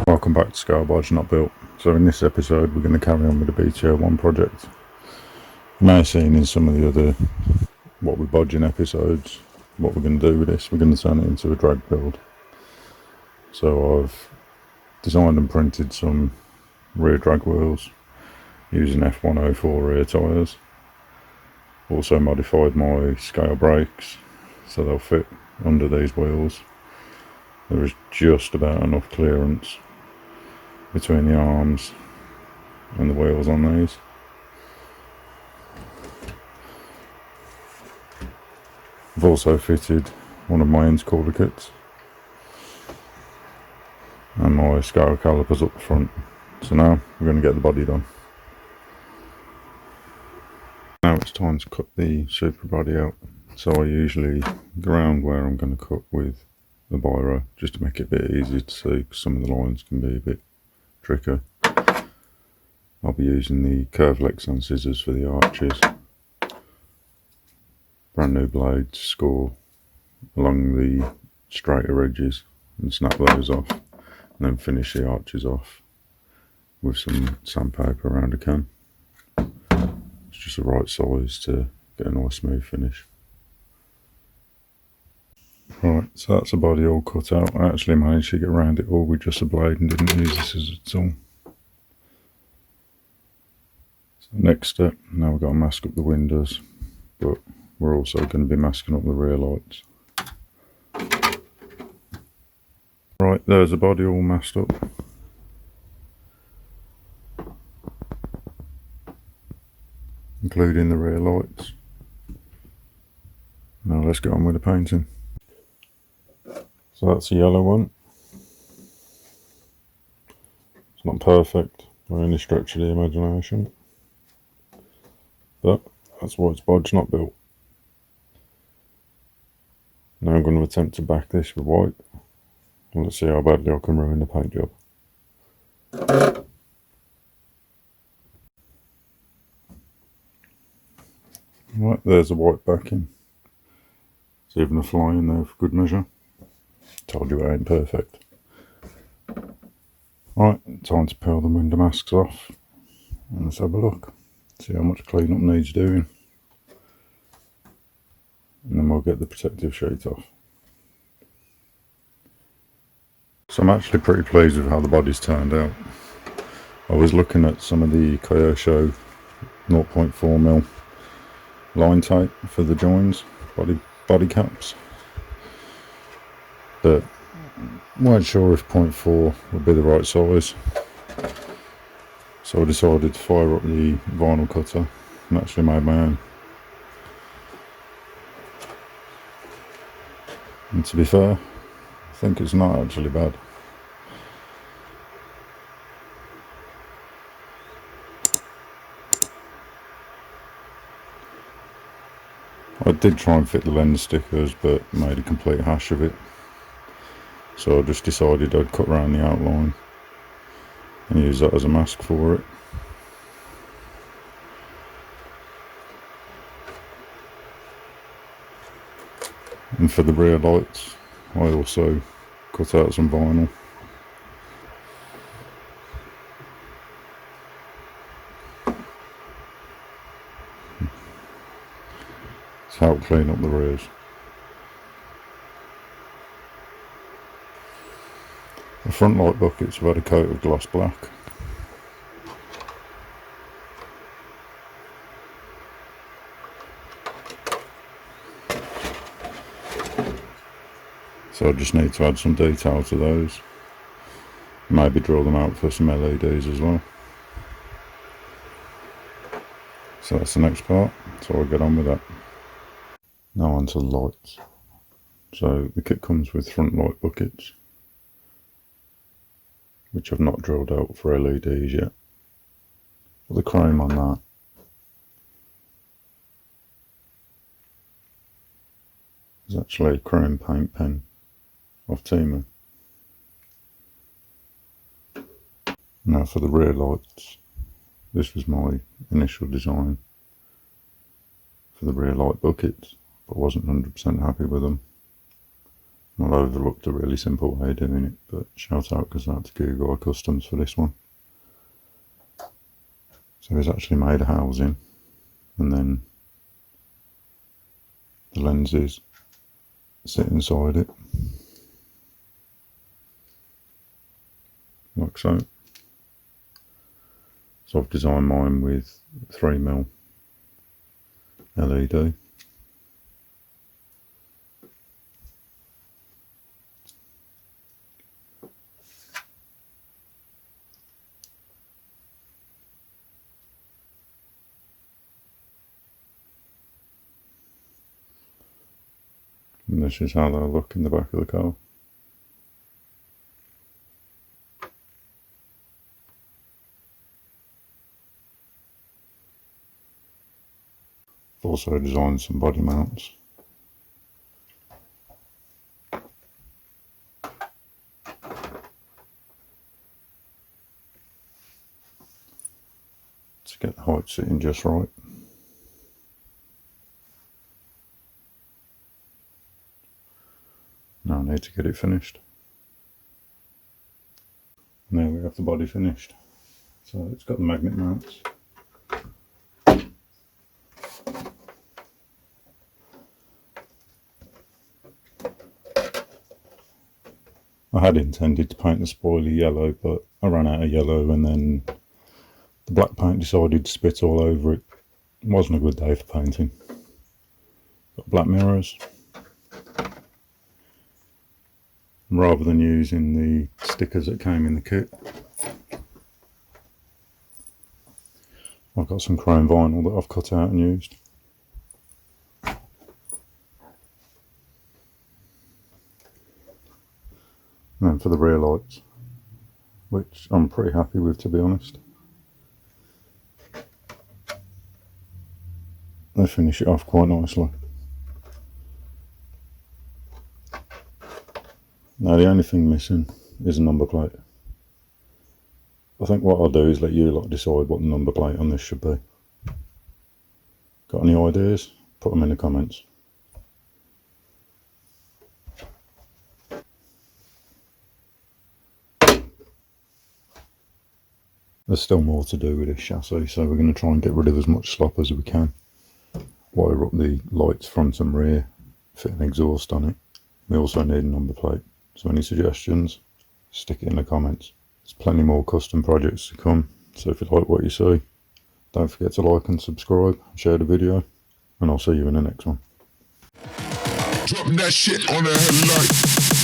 Welcome back to Scale Bodge Not Built. So in this episode we're going to carry on with the BT-01 project. You may have seen in some of the other what we're bodging episodes what we're going to do with this. We're going to turn it into a drag build. So I've designed and printed some rear drag wheels using F104 rear tyres. Also modified my scale brakes so they'll fit under these wheels. There is just about enough clearance between the arms and the wheels on these. I've also fitted one of my intercooler kits and my scale calipers up the front. So now we're going to get the body done. Now it's time to cut the Supra Body out. So I usually go around where I'm going to cut with the biro just to make it a bit easier to see, because some of the lines can be a bit tricky. I'll be using the curved Lexan scissors for the arches. Brand new blade to score along the straighter edges and snap those off, and then finish the arches off with some sandpaper around a can. It's just the right size to get a nice smooth finish. Right, so that's the body all cut out. I actually managed to get around it all with just a blade and didn't use the scissors at all. So next step, now we've got to mask up the windows, but we're also going to be masking up the rear lights. Right, there's the body all masked up. Including the rear lights. Now let's get on with the painting. So that's the yellow one. It's not perfect by any stretch of the imagination, but that's why it's bodge not built. Now I'm going to attempt to back this with white, and let's see how badly I can ruin the paint job. Right, there's the white backing. There's even a fly in there for good measure. Told you it ain't perfect. Right, time to peel the window masks off and let's have a look. See how much cleanup needs doing. And then we'll get the protective sheet off. So I'm actually pretty pleased with how the body's turned out. I was looking at some of the Kyosho 0.4mm line tape for the joins, body caps, but weren't sure if 0.4 would be the right size, so I decided to fire up the vinyl cutter and actually made my own. And to be fair, I think it's not actually bad. I did try and fit the lens stickers but made a complete hash of it, so I just decided I'd cut around the outline and use that as a mask for it. And for the rear lights I also cut out some vinyl. To help clean up the rears. The front light buckets have had a coat of gloss black. So I just need to add some detail to those. Maybe draw them out for some LEDs as well. So that's the next part, so I'll get on with that. Now onto the lights. So the kit comes with front light buckets, which I've not drilled out for LEDs yet. But the chrome on that is actually a chrome paint pen off Tamiya. Now for the rear lights, this was my initial design for the rear light buckets, but I wasn't 100% happy with them. I've overlooked a really simple way of doing it, but shout out goes out to Google Customs for this one. So he's actually made a housing, and then the lenses sit inside it, like so. So I've designed mine with 3mm LED. And this is how they'll look in the back of the car. I've also designed some body mounts. To get the height sitting just right. Now I need to get it finished. And there we have the body finished. So it's got the magnet mounts. I had intended to paint the spoiler yellow, but I ran out of yellow, and then the black paint decided to spit all over it. It wasn't a good day for painting. Got black mirrors. Rather than using the stickers that came in the kit, I've got some chrome vinyl that I've cut out and used. And then for the rear lights, which I'm pretty happy with, to be honest. They finish it off quite nicely. Now the only thing missing is a number plate. I think what I'll do is let you lot decide what the number plate on this should be. Got any ideas? Put them in the comments. There's still more to do with this chassis, so we're going to try and get rid of as much slop as we can. Wire up the lights front and rear, fit an exhaust on it. We also need a number plate, so any suggestions, stick it in the comments. There's plenty more custom projects to come, so if you like what you see, don't forget to like and subscribe, share the video, and I'll see you in the next one. Drop that shit on the headlight.